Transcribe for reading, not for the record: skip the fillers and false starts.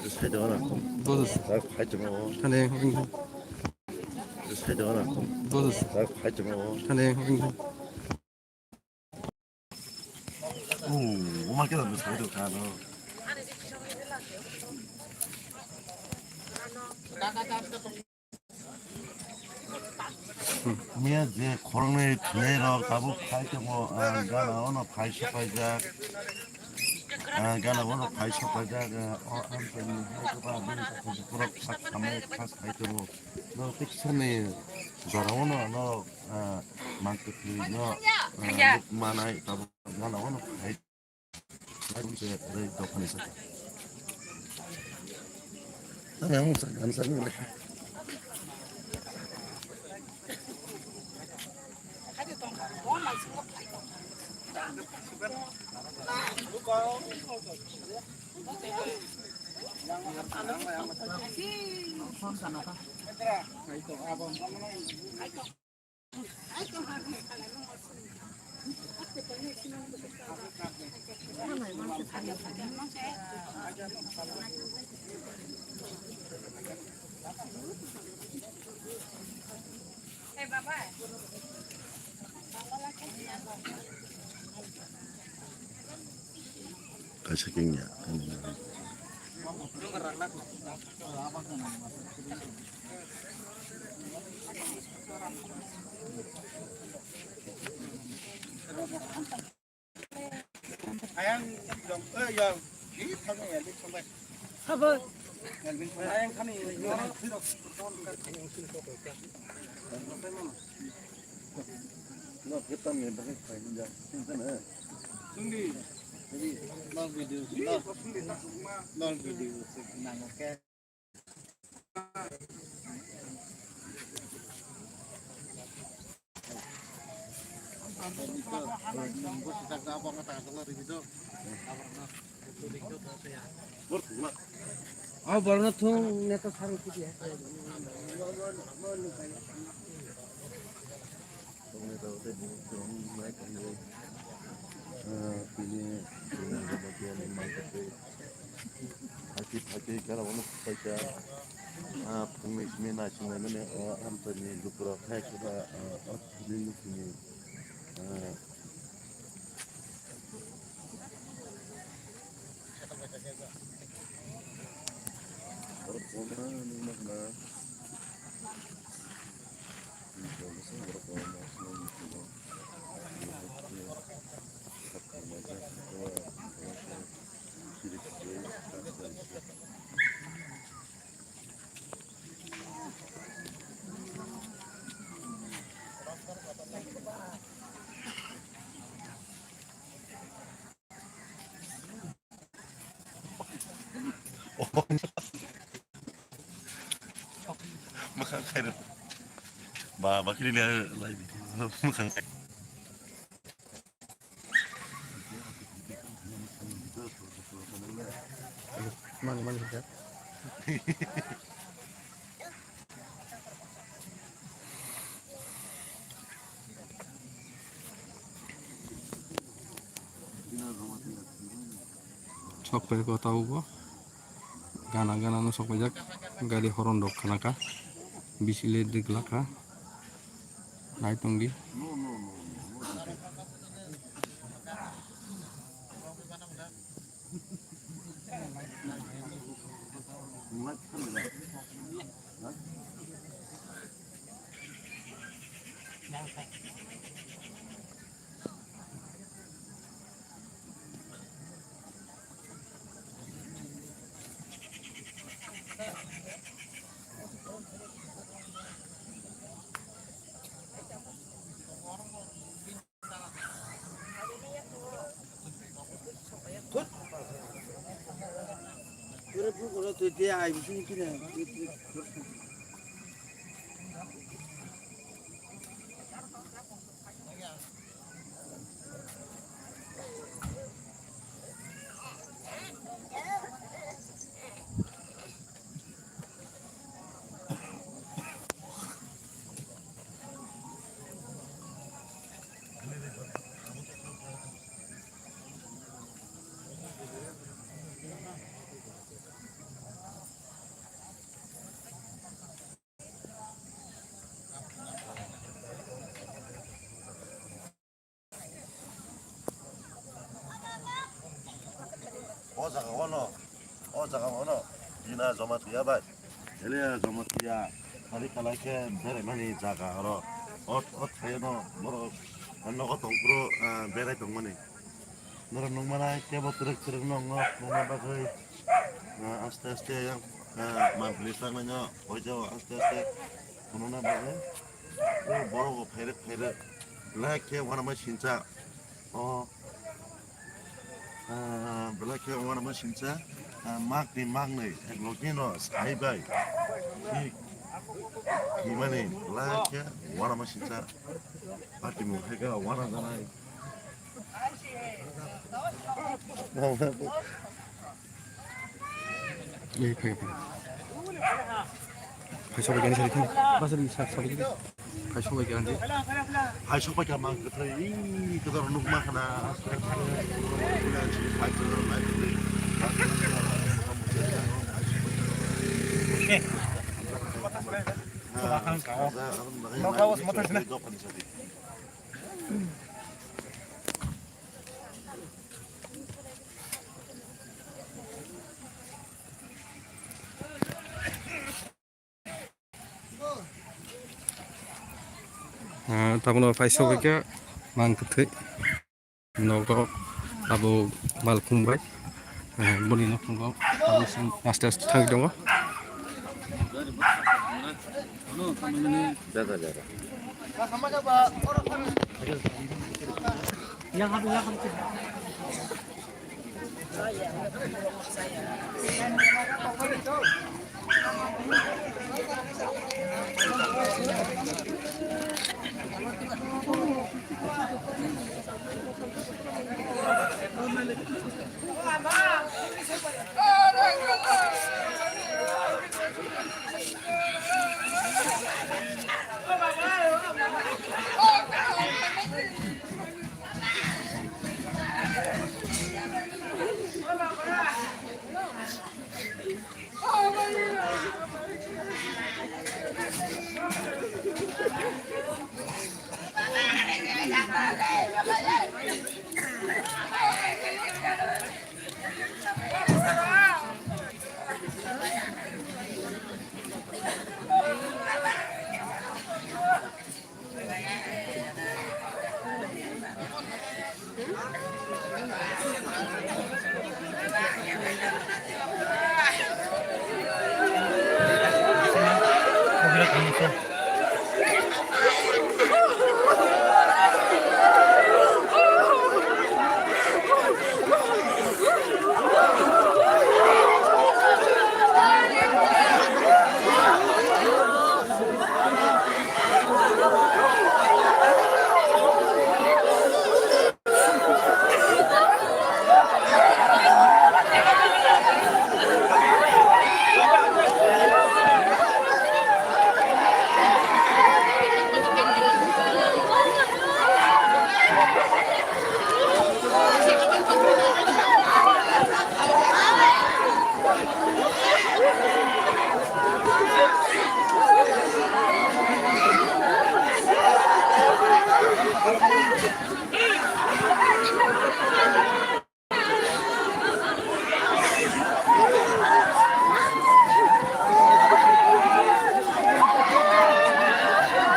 사이드 하나 넣어줬어. 날 팔지 뭐 자네 확인. 사이드 하나 넣어줬어. 날 팔지 뭐 자네 확인. 오, 오만 개다 너 사이드 가너 Mẹ dễ khổ này thế rồi cả bố phải cho một gà nào nó phải sắp phải ra gà nào nó phải sắp phải ra ăn cái này hay cái ba bên cái cái cái phát tham ấy phát phải cho một nó tích sản này giờ nó mang cái gì nó lúc mà này cả bố gà nào nó phải cũng sẽ đây đâu phải sao nó không sao ăn sao này 가시겠냐 Ayang dong, yang ini thằng này lên không bay. Sao vơi? Ayang thằng này nó phi được con nó cái tâm này nó phải như thế này Sungi, jadi non video, non video, nang ke. Bos kita apa kata kalau video. 아, 버너통 내가 사는 길이야. Hati kalau orang baca pengismin nasi mana ni apa ni lupura kayak kita beli ni makan kayak bakal ini lagi makan 많이 주세요. Sok pe ko tahu ko gana no sok pajak gali horondok kanaka bisile diglaka naitongi 그래 또 뒤에 아이 무슨 일이야? 잠깐만 이나 조마트야 봐 엘리야 조마트야 다리 칼라케 베레만이 자가 알아 타이노 뭐로 안노고 동프로 베레 동만이 너는 농마나 깨버 트럭 농어 농마바 거의 아스테 yang 만플리상은요 보이죠 아스테 보노나 바게 뭐라고 베레 블랙해 원하면 진짜 블랙해 원하면 진짜 막네 로기노 사이바이 이만이 블랙해 원하면 진짜 밖에 뭐 해가 원하잖아 예, 그게 발쇼밖에 안 되니까 마스리 사버리게 발쇼밖에 안 돼. 발쇼밖에 안 돼. 그대로 누구만 하나 Tapno 발쇼밖에 망크트 너거 아부 말kumbai bonino 거 아부신 마스터스 타기동거 Thank you.